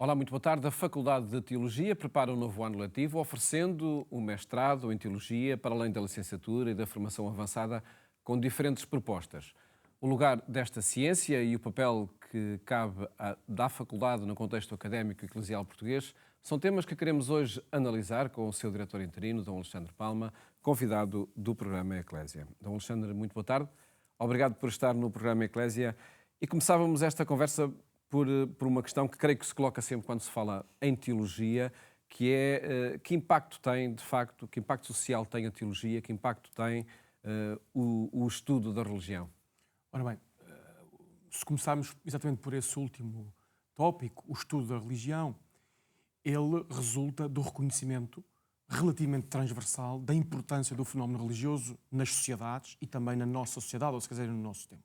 Olá, muito boa tarde. A Faculdade de Teologia prepara um novo ano letivo, oferecendo um mestrado em Teologia, para além da licenciatura e da formação avançada, com diferentes propostas. O lugar desta ciência e o papel que cabe da Faculdade no contexto académico e eclesial português são temas que queremos hoje analisar com o seu diretor interino, Dom Alexandre Palma, convidado do programa Eclésia. Dom Alexandre, muito boa tarde. Obrigado por estar no programa Eclésia. E começávamos esta conversa por uma questão que creio que se coloca sempre quando se fala em teologia, que é que impacto tem, de facto, que impacto social tem a teologia, que impacto tem o estudo da religião. Ora bem, se começarmos exatamente por esse último tópico, o estudo da religião, ele resulta do reconhecimento relativamente transversal da importância do fenómeno religioso nas sociedades e também na nossa sociedade, ou se quiserem, no nosso tempo.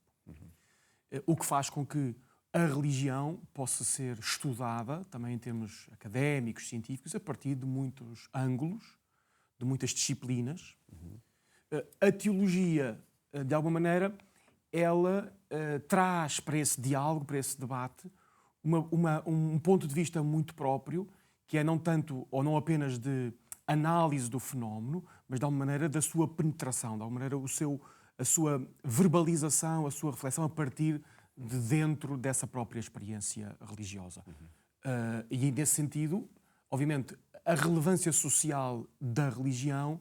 O que faz com que a religião possa ser estudada, também em termos académicos, científicos, a partir de muitos ângulos, de muitas disciplinas. A teologia, de alguma maneira, ela traz para esse diálogo, para esse debate, um ponto de vista muito próprio, que é não tanto ou não apenas de análise do fenómeno, mas de alguma maneira da sua penetração, de alguma maneira a sua verbalização, a sua reflexão a partir de dentro dessa própria experiência religiosa. E nesse sentido, obviamente, a relevância social da religião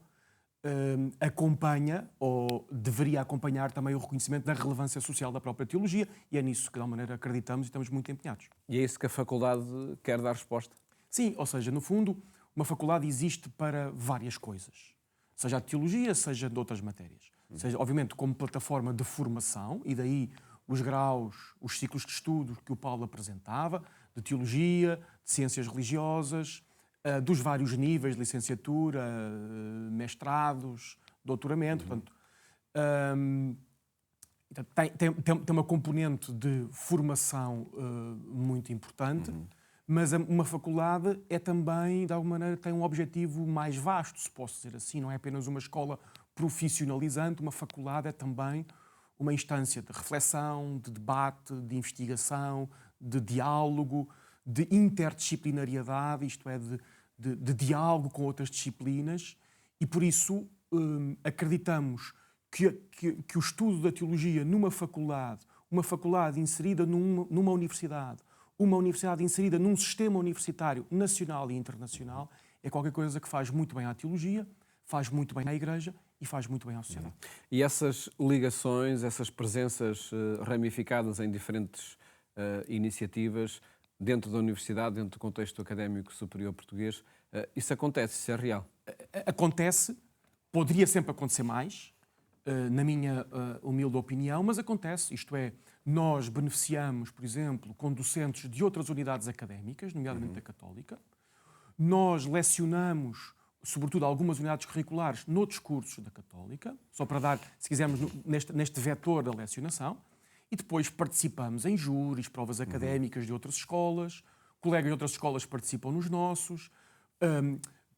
acompanha, ou deveria acompanhar também o reconhecimento da relevância social da própria teologia, e é nisso que, de alguma maneira, acreditamos e estamos muito empenhados. E é isso que a faculdade quer dar resposta? Sim, ou seja, no fundo, uma faculdade existe para várias coisas. Seja a teologia, seja de outras matérias. Seja, obviamente, como plataforma de formação, e daí os graus, os ciclos de estudo que o Paulo apresentava, de teologia, de ciências religiosas, dos vários níveis de licenciatura, mestrados, doutoramento. Portanto, tem uma componente de formação muito importante, mas uma faculdade é também, de alguma maneira, tem um objetivo mais vasto, se posso dizer assim. Não é apenas uma escola profissionalizante, uma faculdade é também uma instância de reflexão, de debate, de investigação, de diálogo, de interdisciplinariedade, isto é, de diálogo com outras disciplinas, e por isso acreditamos que o estudo da teologia numa faculdade, uma faculdade inserida numa universidade, uma universidade inserida num sistema universitário nacional e internacional, é qualquer coisa que faz muito bem à teologia, faz muito bem à Igreja e faz muito bem à sociedade. E essas ligações, essas presenças ramificadas em diferentes iniciativas dentro da universidade, dentro do contexto académico superior português, isso acontece, isso é real? Acontece, poderia sempre acontecer mais, na minha humilde opinião, mas acontece, isto é, nós beneficiamos, por exemplo, com docentes de outras unidades académicas, nomeadamente da Católica, nós lecionamos, sobretudo algumas unidades curriculares, noutros cursos da Católica, só para dar, se quisermos, neste vetor da lecionação, e depois participamos em júris, provas académicas de outras escolas, colegas de outras escolas participam nos nossos,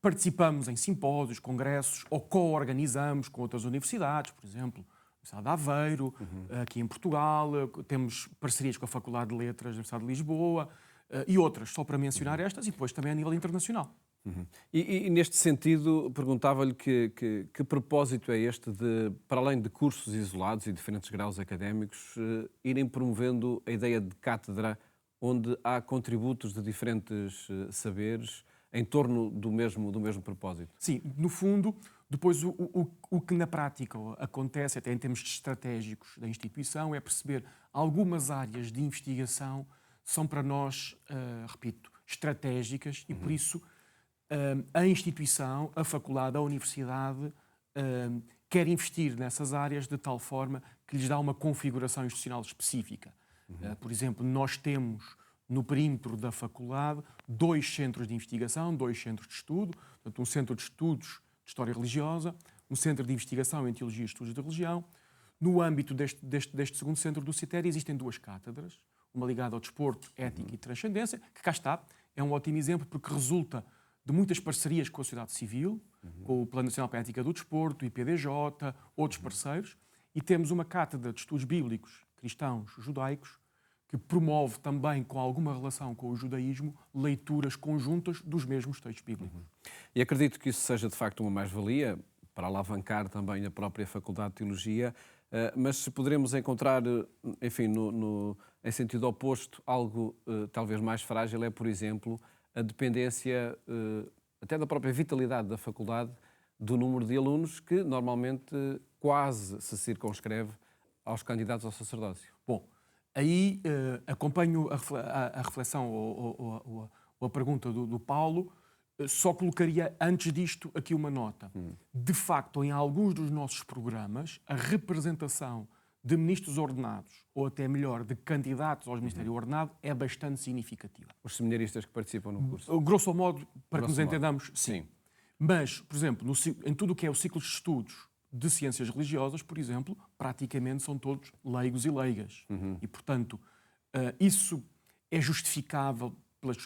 participamos em simpósios, congressos, ou co-organizamos com outras universidades, por exemplo, a Universidade de Aveiro, aqui em Portugal, temos parcerias com a Faculdade de Letras da Universidade de Lisboa, e outras, só para mencionar estas, e depois também a nível internacional. E neste sentido, perguntava-lhe que propósito é este de, para além de cursos isolados e diferentes graus académicos, irem promovendo a ideia de cátedra onde há contributos de diferentes saberes em torno do mesmo propósito? Sim, no fundo, depois o que na prática acontece, até em termos estratégicos da instituição, é perceber algumas áreas de investigação são para nós, repito, estratégicas e por isso a instituição, a faculdade, a universidade quer investir nessas áreas de tal forma que lhes dá uma configuração institucional específica. Por exemplo, nós temos no perímetro da faculdade 2 centros de investigação, 2 centros de estudo, portanto, um centro de estudos de história religiosa, um centro de investigação em teologia e estudos de religião. No âmbito deste segundo centro do CITER existem 2 cátedras, uma ligada ao desporto, ética e transcendência, que cá está, é um ótimo exemplo porque resulta de muitas parcerias com a sociedade civil, com o Plano Nacional para a Ética do Desporto, o IPDJ, outros parceiros, e temos uma cátedra de estudos bíblicos cristãos, judaicos, que promove também, com alguma relação com o judaísmo, leituras conjuntas dos mesmos textos bíblicos. E acredito que isso seja, de facto, uma mais-valia para alavancar também a própria Faculdade de Teologia, mas se poderemos encontrar, enfim, em sentido oposto, algo talvez mais frágil, é, por exemplo, a dependência até da própria vitalidade da faculdade do número de alunos que normalmente quase se circunscreve aos candidatos ao sacerdócio. Bom, aí acompanho a reflexão ou a pergunta do Paulo, só colocaria antes disto aqui uma nota. De facto, em alguns dos nossos programas, a representação de ministros ordenados, ou até melhor, de candidatos ao ministério ordenado, é bastante significativa. Os seminaristas que participam no curso. Grosso modo, para que nos Grosso modo. entendamos, sim. Mas, por exemplo, em tudo o que é o ciclo de estudos de ciências religiosas, por exemplo, praticamente são todos leigos e leigas. E, portanto, isso é justificável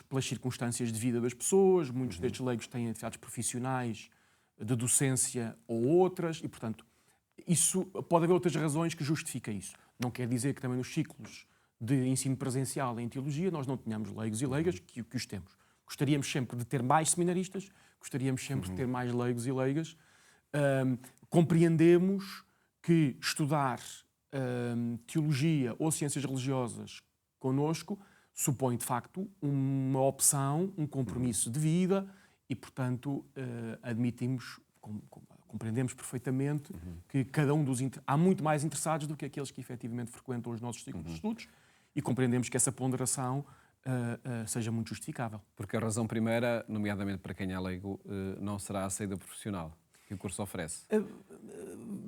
pelas circunstâncias de vida das pessoas. Muitos destes leigos têm atividades profissionais de docência ou outras, e, portanto, isso pode haver outras razões que justificam isso. Não quer dizer que também nos ciclos de ensino presencial em teologia nós não tenhamos leigos e leigas, que os temos. Gostaríamos sempre de ter mais seminaristas, gostaríamos sempre de ter mais leigos e leigas. Compreendemos que estudar teologia ou ciências religiosas connosco supõe, de facto, uma opção, um compromisso de vida e, portanto, admitimos, compreendemos perfeitamente que cada um há muito mais interessados do que aqueles que efetivamente frequentam os nossos ciclos de estudos e compreendemos que essa ponderação seja muito justificável. Porque a razão primeira, nomeadamente para quem é leigo, não será a saída profissional que o curso oferece.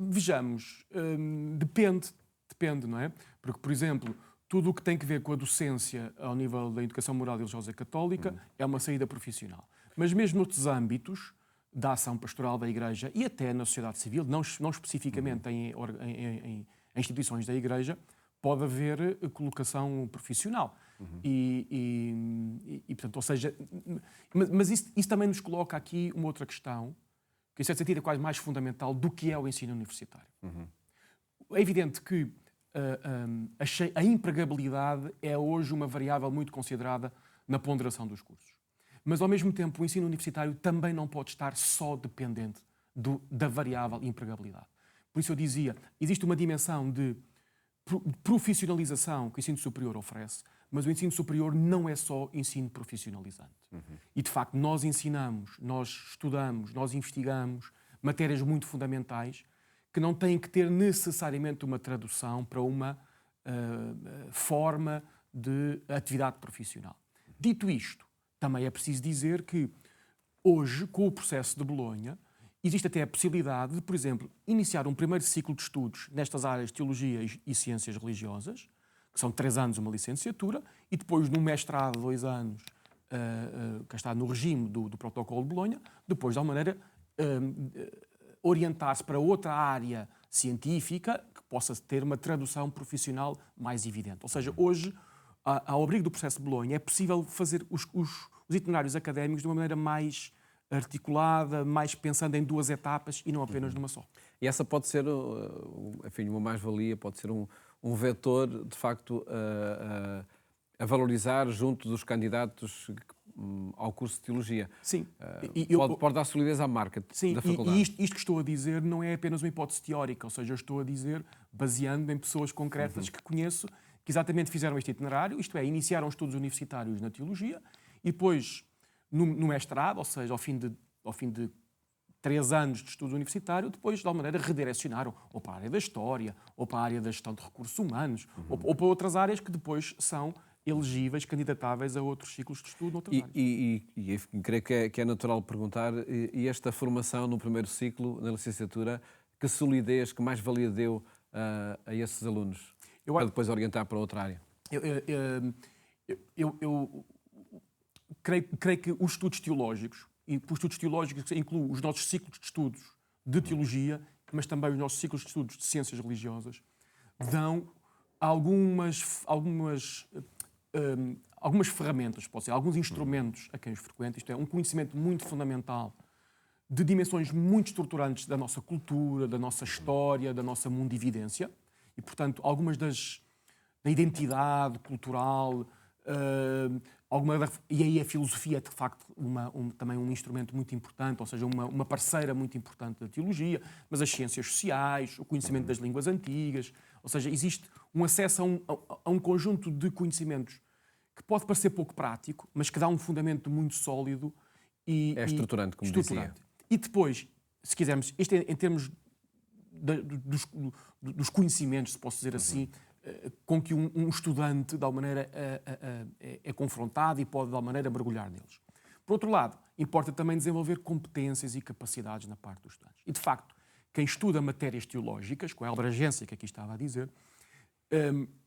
Vejamos, depende, não é? Porque, por exemplo, tudo o que tem que ver com a docência ao nível da educação moral e religiosa católica é uma saída profissional. Mas mesmo noutros âmbitos da ação pastoral da Igreja e até na sociedade civil, não especificamente em instituições da Igreja, pode haver colocação profissional. Portanto, ou seja, mas isso também nos coloca aqui uma outra questão, que em certo sentido é quase mais fundamental do que é o ensino universitário. É evidente que a empregabilidade é hoje uma variável muito considerada na ponderação dos cursos. Mas, ao mesmo tempo, o ensino universitário também não pode estar só dependente da variável empregabilidade. Por isso eu dizia, existe uma dimensão de profissionalização que o ensino superior oferece, mas o ensino superior não é só ensino profissionalizante. E, de facto, nós ensinamos, nós estudamos, nós investigamos matérias muito fundamentais que não têm que ter necessariamente uma tradução para uma forma de atividade profissional. Dito isto, também é preciso dizer que hoje, com o processo de Bolonha, existe até a possibilidade de, por exemplo, iniciar um primeiro ciclo de estudos nestas áreas de teologia e ciências religiosas, que são 3 anos uma licenciatura, e depois num mestrado de 2 anos, que está no regime do protocolo de Bolonha, depois, de alguma maneira, orientar-se para outra área científica que possa ter uma tradução profissional mais evidente. Ou seja, hoje, ao abrigo do processo de Bolonha, é possível fazer os itinerários académicos de uma maneira mais articulada, mais pensando em 2 etapas e não apenas numa só. E essa pode ser, enfim, uma mais-valia, pode ser um vetor, de facto, a valorizar junto dos candidatos ao curso de Teologia. Sim. Pode dar solidez à marca da faculdade. E isto que estou a dizer não é apenas uma hipótese teórica, ou seja, eu estou a dizer baseando em pessoas concretas que conheço, que exatamente fizeram este itinerário, isto é, iniciaram estudos universitários na Teologia e depois, no mestrado, ou seja, ao fim de 3 anos de estudo universitário, depois, de alguma maneira, redirecionaram ou para a área da História, ou para a área da Gestão de Recursos Humanos, ou para outras áreas que depois são elegíveis, candidatáveis a outros ciclos de estudo noutras áreas. E creio que é natural perguntar, e esta formação no primeiro ciclo, na licenciatura, que solidez, que mais-valia deu a esses alunos, para depois orientar para outra área? Eu creio que os estudos teológicos, e por estudos teológicos incluem os nossos ciclos de estudos de teologia, mas também os nossos ciclos de estudos de ciências religiosas, dão algumas ferramentas, pode ser, alguns instrumentos a quem os frequenta, isto é, um conhecimento muito fundamental de dimensões muito estruturantes da nossa cultura, da nossa história, da nossa mundividência, e, portanto, algumas das na identidade cultural, e aí a filosofia é, de facto, também um instrumento muito importante, ou seja, uma parceira muito importante da teologia, mas as ciências sociais, o conhecimento das línguas antigas, ou seja, existe um acesso a um conjunto de conhecimentos que pode parecer pouco prático, mas que dá um fundamento muito sólido e estruturante, como dizia. E depois, se quisermos, isto em termos dos conhecimentos, se posso dizer assim, com que um estudante, de alguma maneira, é confrontado e pode, de alguma maneira, mergulhar neles. Por outro lado, importa também desenvolver competências e capacidades na parte dos estudantes. E, de facto, quem estuda matérias teológicas, com a abrangência que aqui estava a dizer,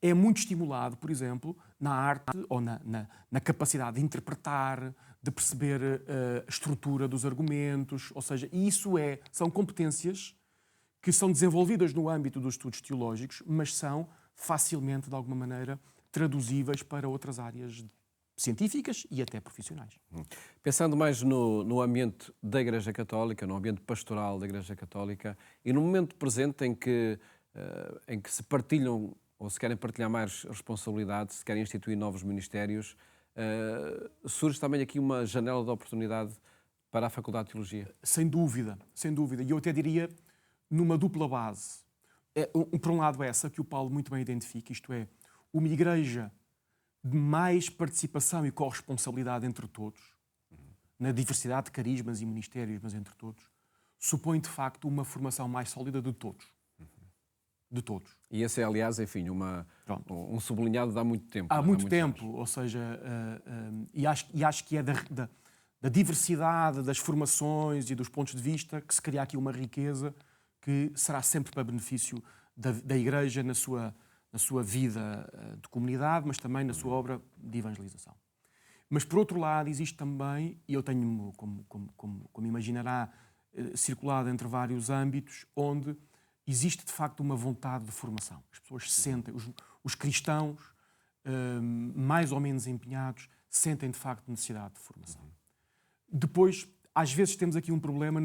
é muito estimulado, por exemplo, na arte ou na capacidade de interpretar, de perceber a estrutura dos argumentos, ou seja, são competências que são desenvolvidas no âmbito dos estudos teológicos, mas são facilmente, de alguma maneira, traduzíveis para outras áreas científicas e até profissionais. Pensando mais no ambiente da Igreja Católica, no ambiente pastoral da Igreja Católica, e no momento presente em que se partilham, ou se querem partilhar mais responsabilidades, se querem instituir novos ministérios, surge também aqui uma janela de oportunidade para a Faculdade de Teologia? Sem dúvida, sem dúvida. E eu até diria numa dupla base. Por um lado, essa que o Paulo muito bem identifica, isto é, uma igreja de mais participação e corresponsabilidade entre todos, na diversidade de carismas e ministérios, mas entre todos, supõe, de facto, uma formação mais sólida de todos. De todos. E esse é, aliás, enfim, um sublinhado de há muito tempo. Há muito tempo, ou seja, e acho que é da diversidade das formações e dos pontos de vista que se cria aqui uma riqueza que será sempre para benefício da Igreja na sua vida de comunidade, mas também na sua obra de evangelização. Mas, por outro lado, existe também, e eu tenho, como imaginará, circulado entre vários âmbitos, onde existe, de facto, uma vontade de formação. As pessoas sentem, os cristãos, mais ou menos empenhados, sentem, de facto, necessidade de formação. Depois, às vezes, temos aqui um problema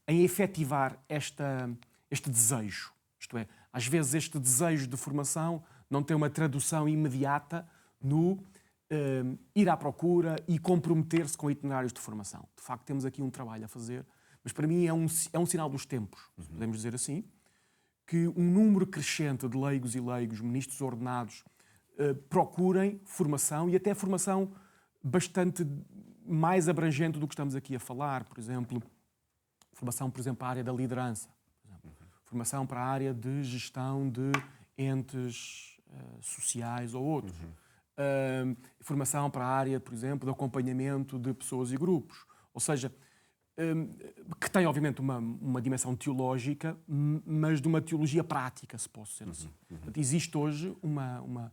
em efetivar este desejo. Isto é, às vezes este desejo de formação não tem uma tradução imediata no ir à procura e comprometer-se com itinerários de formação. De facto, temos aqui um trabalho a fazer, mas para mim é um sinal dos tempos, podemos dizer assim, que um número crescente de leigos e leigos, ministros ordenados, procurem formação e até formação bastante mais abrangente do que estamos aqui a falar. Por exemplo, formação, para a área da liderança. Formação para a área de gestão de entes sociais ou outros. Formação para a área, por exemplo, de acompanhamento de pessoas e grupos. Ou seja, que tem, obviamente, uma dimensão teológica, mas de uma teologia prática, se posso dizer assim. Portanto, existe hoje uma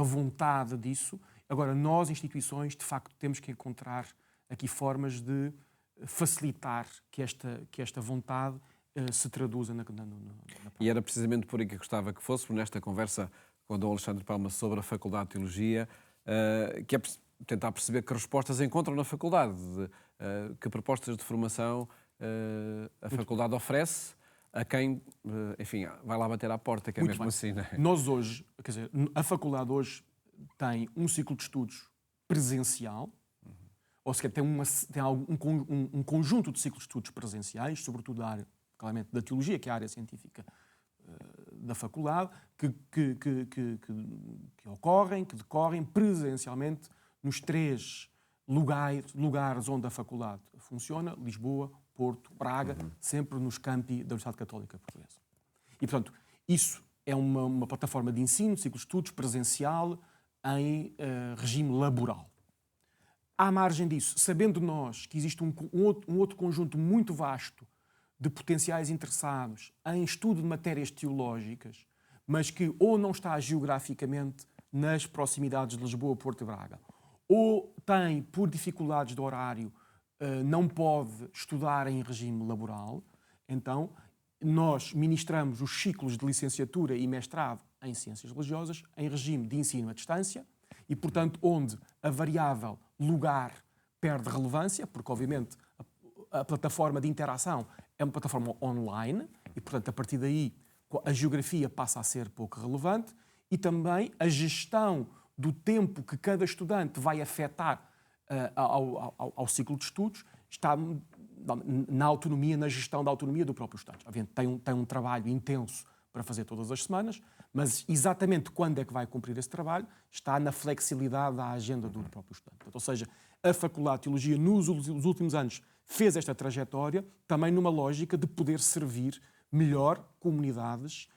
vontade disso. Agora, nós, instituições, de facto, temos que encontrar aqui formas de facilitar que esta vontade se traduza na prática. E era precisamente por aí que gostava que fosse, nesta conversa com o Dom Alexandre Palma sobre a Faculdade de Teologia, que é tentar perceber que respostas encontram na faculdade, que propostas de formação a faculdade oferece a quem, enfim, vai lá bater à porta, que é mesmo assim, não é? Nós hoje, quer dizer, a faculdade hoje tem um ciclo de estudos presencial, ou seja, tem um conjunto de ciclos de estudos presenciais, sobretudo da área, claramente, da teologia, que é a área científica da faculdade, que decorrem presencialmente nos 3 lugares onde a faculdade funciona: Lisboa, Porto, Braga, sempre nos campi da Universidade Católica Portuguesa. E, portanto, isso é uma plataforma de ensino, de ciclos de estudos, presencial, em regime laboral. À margem disso, sabendo nós que existe um outro conjunto muito vasto de potenciais interessados em estudo de matérias teológicas, mas que ou não está geograficamente nas proximidades de Lisboa, Porto e Braga, ou tem, por dificuldades de horário, não pode estudar em regime laboral, então nós ministramos os ciclos de licenciatura e mestrado em Ciências Religiosas em regime de ensino à distância e, portanto, onde a variável lugar perde relevância, porque, obviamente, a plataforma de interação é uma plataforma online e, portanto, a partir daí a geografia passa a ser pouco relevante e também a gestão do tempo que cada estudante vai afetar ao ciclo de estudos está na autonomia, na gestão da autonomia do próprio estudante. Obviamente tem um trabalho intenso para fazer todas as semanas, mas exatamente quando é que vai cumprir esse trabalho está na flexibilidade da agenda do próprio estudante. Ou seja, a Faculdade de Teologia nos últimos anos fez esta trajetória também numa lógica de poder servir melhor comunidades,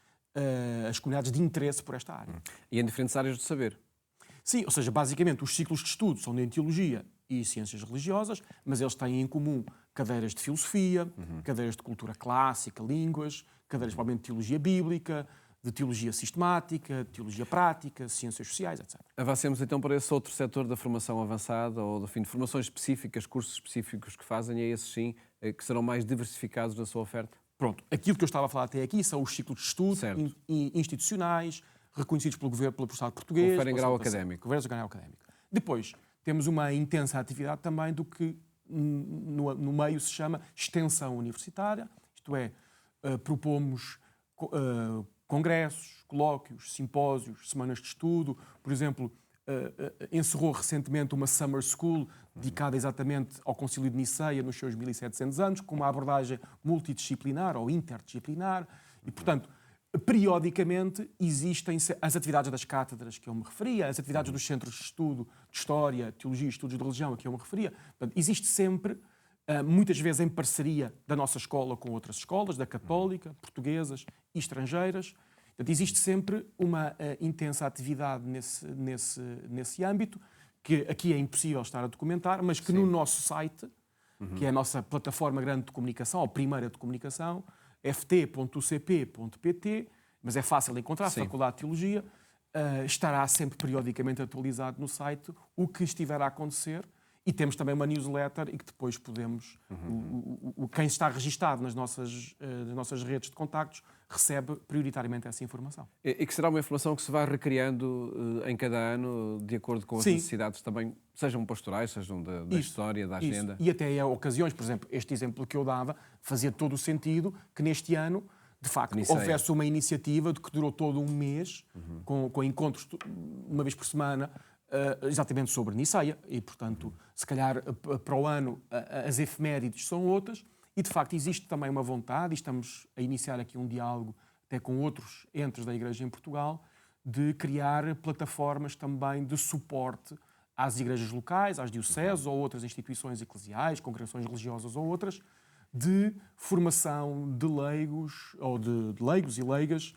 as comunidades de interesse por esta área. E em diferentes áreas do saber. Sim, ou seja, basicamente os ciclos de estudo são de Teologia e Ciências Religiosas, mas eles têm em comum cadeiras de Filosofia, cadeiras de Cultura Clássica, Línguas, cadeiras provavelmente de Teologia Bíblica, de Teologia Sistemática, Teologia Prática, Ciências Sociais, etc. Avancemos então para esse outro setor da formação avançada ou do fim de formações específicas, cursos específicos que fazem, e esses sim que serão mais diversificados na sua oferta? Pronto, aquilo que eu estava a falar até aqui são os ciclos de estudo institucionais, reconhecidos pelo governo, pelo Estado português. Conferem grau académico. Conferem grau académico. Depois, temos uma intensa atividade também do que no meio se chama extensão universitária, isto é, propomos congressos, colóquios, simpósios, semanas de estudo. Por exemplo, encerrou recentemente uma Summer School dedicada exatamente ao Concílio de Niceia nos seus 1700 anos, com uma abordagem multidisciplinar ou interdisciplinar. E, portanto, periodicamente existem as atividades das cátedras que eu me referia, as atividades dos centros de estudo de História, Teologia e Estudos de Religião a que eu me referia. Portanto, existe sempre, muitas vezes em parceria da nossa escola com outras escolas, da Católica, portuguesas e estrangeiras. Portanto, existe sempre uma intensa atividade nesse âmbito, que aqui é impossível estar a documentar, mas que no nosso site, que é a nossa plataforma grande de comunicação, ou primeira de comunicação, ft.ucp.pt, mas é fácil de encontrar, Faculdade de Teologia, estará sempre periodicamente atualizado no site o que estiver a acontecer. E temos também uma newsletter e que depois podemos... quem está registado nas nossas redes de contactos recebe prioritariamente essa informação. E que será uma informação que se vai recriando em cada ano, de acordo com as necessidades também, sejam pastorais, sejam da história, da agenda. E até há ocasiões, por exemplo, este exemplo que eu dava, fazia todo o sentido que neste ano, de facto, houvesse uma iniciativa de que durou todo um mês, com encontros uma vez por semana, exatamente sobre Niceia, e, portanto, se calhar para o ano as efemérides são outras, e de facto existe também uma vontade, e estamos a iniciar aqui um diálogo até com outros entes da Igreja em Portugal, de criar plataformas também de suporte às igrejas locais, às dioceses ou outras instituições eclesiais, congregações religiosas ou outras, de formação de leigos, ou de leigos e leigas,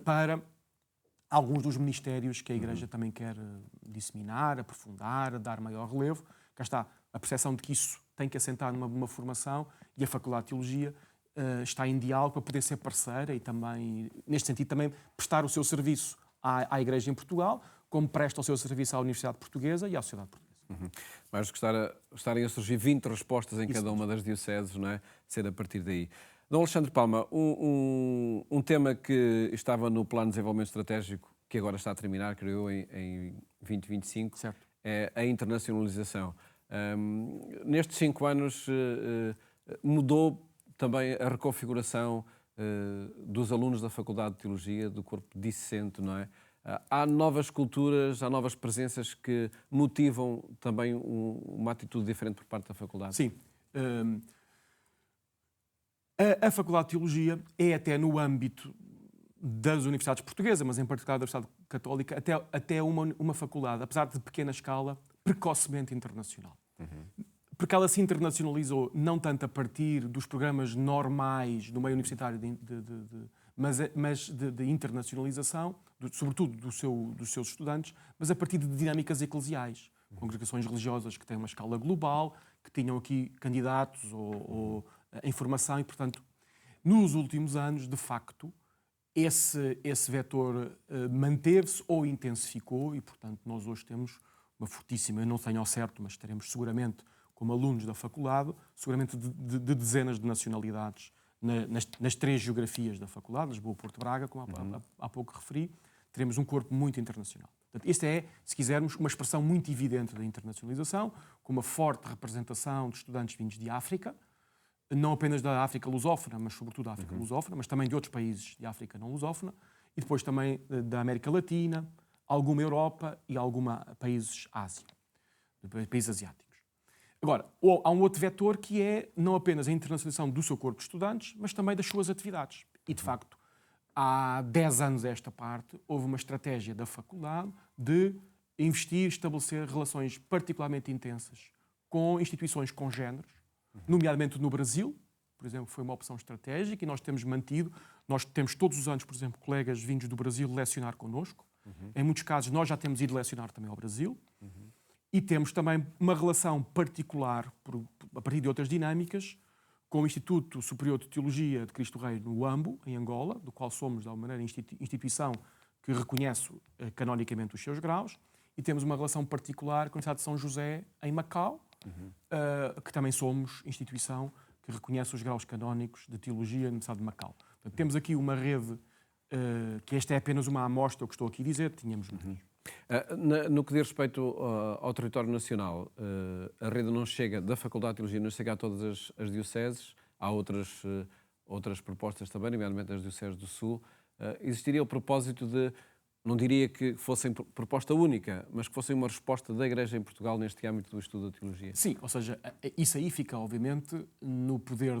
para alguns dos ministérios que a Igreja também quer disseminar, aprofundar, dar maior relevo. Cá está a percepção de que isso tem que assentar numa formação, e a Faculdade de Teologia está em diálogo para poder ser parceira e também, neste sentido, também prestar o seu serviço à Igreja em Portugal, como presta o seu serviço à Universidade Portuguesa e à sociedade portuguesa. Mais do que estarem a surgir 20 respostas em cada uma das dioceses, não é? Ser a partir daí. Dom Alexandre Palma, um tema que estava no Plano de Desenvolvimento Estratégico, que agora está a terminar, creio eu, em 2025, certo, é a internacionalização. Nestes 5 anos mudou também a reconfiguração dos alunos da Faculdade de Teologia, do corpo discente, não é? Há novas culturas, há novas presenças que motivam também uma atitude diferente por parte da Faculdade? Sim. A Faculdade de Teologia é até no âmbito das universidades portuguesas, mas em particular da Universidade Católica, até uma faculdade, apesar de pequena escala, precocemente internacional. Porque ela se internacionalizou não tanto a partir dos programas normais do meio universitário, mas de internacionalização, sobretudo dos seus estudantes, mas a partir de dinâmicas eclesiais, congregações religiosas que têm uma escala global, que tinham aqui candidatos ou em formação e, portanto, nos últimos anos, de facto, esse vetor manteve-se ou intensificou e, portanto, nós hoje temos uma fortíssima, eu não tenho ao certo, mas teremos seguramente, como alunos da faculdade, seguramente de dezenas de nacionalidades nas 3 geografias da faculdade, Lisboa, Porto, Braga, como há pouco referi, teremos um corpo muito internacional. Portanto, esta é, se quisermos, uma expressão muito evidente da internacionalização, com uma forte representação de estudantes vindos de África, não apenas da África lusófona, mas sobretudo da África lusófona, mas também de outros países de África não lusófona, e depois também da América Latina, alguma Europa e alguma países Ásia, países asiáticos. Agora, há um outro vetor que é não apenas a internacionalização do seu corpo de estudantes, mas também das suas atividades. E, de facto, há 10 anos a esta parte, houve uma estratégia da faculdade de investir, estabelecer relações particularmente intensas com instituições congêneres, nomeadamente no Brasil, por exemplo, foi uma opção estratégica e nós temos mantido. Nós temos todos os anos, por exemplo, colegas vindos do Brasil lecionar connosco. Em muitos casos, nós já temos ido lecionar também ao Brasil. E temos também uma relação particular, a partir de outras dinâmicas, com o Instituto Superior de Teologia de Cristo Rei no Huambo, em Angola, do qual somos, de alguma maneira, instituição que reconhece canonicamente os seus graus. E temos uma relação particular com a Universidade de São José, em Macau, que também somos instituição que reconhece os graus canónicos de Teologia na Universidade de Macau. Portanto, temos aqui uma rede, que esta é apenas uma amostra, o que estou aqui a dizer, tínhamos muitos. No que diz respeito ao território nacional, a rede não chega, da Faculdade de Teologia, não chega a todas as dioceses, há outras propostas também, nomeadamente as dioceses do Sul. Existiria o propósito de, não diria que fossem proposta única, mas que fossem uma resposta da Igreja em Portugal neste âmbito do estudo da teologia? Sim, ou seja, isso aí fica, obviamente, no poder,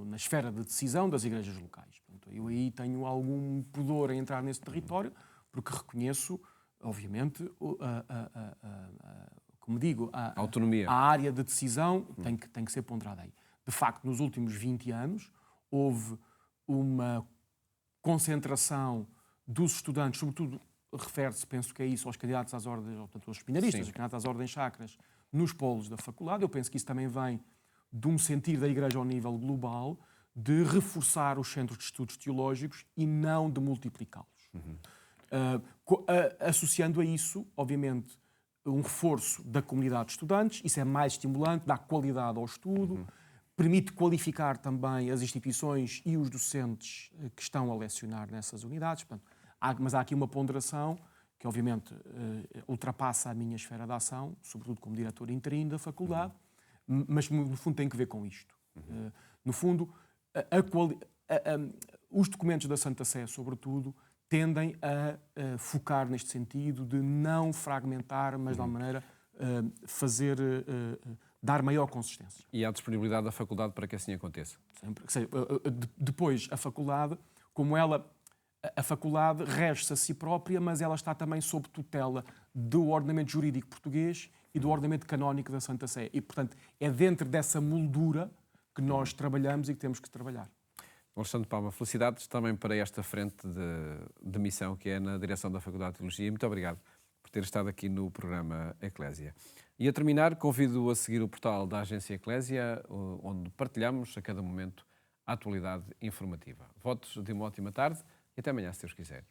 na esfera de decisão das igrejas locais. Portanto, eu aí tenho algum pudor em entrar nesse território, porque reconheço, obviamente, como digo, autonomia. A área de decisão tem que ser ponderada aí. De facto, nos últimos 20 anos, houve uma concentração dos estudantes, sobretudo refere-se, penso que é isso, aos candidatos às ordens, portanto, aos seminaristas, aos candidatos às ordens sacras, nos polos da faculdade. Eu penso que isso também vem de um sentir da Igreja ao nível global de reforçar os centros de estudos teológicos e não de multiplicá-los. Associando a isso, obviamente, um reforço da comunidade de estudantes, isso é mais estimulante, dá qualidade ao estudo, permite qualificar também as instituições e os docentes que estão a lecionar nessas unidades. Portanto, mas há aqui uma ponderação que, obviamente, ultrapassa a minha esfera de ação, sobretudo como diretor interino da faculdade, mas, no fundo, tem que ver com isto. No fundo, os documentos da Santa Sé, sobretudo, tendem a focar neste sentido de não fragmentar, mas, de alguma maneira, dar maior consistência. E há disponibilidade da faculdade para que assim aconteça? Sempre. Depois, a faculdade, a faculdade rege-se a si própria, mas ela está também sob tutela do ordenamento jurídico português e do ordenamento canónico da Santa Sé. E, portanto, é dentro dessa moldura que nós trabalhamos e que temos que trabalhar. Alexandre Palma, felicidades também para esta frente de missão que é na direção da Faculdade de Teologia. Muito obrigado por ter estado aqui no programa Eclésia. E a terminar, convido-o a seguir o portal da Agência Eclésia, onde partilhamos a cada momento a atualidade informativa. Votos de uma ótima tarde e até amanhã, se Deus quiser.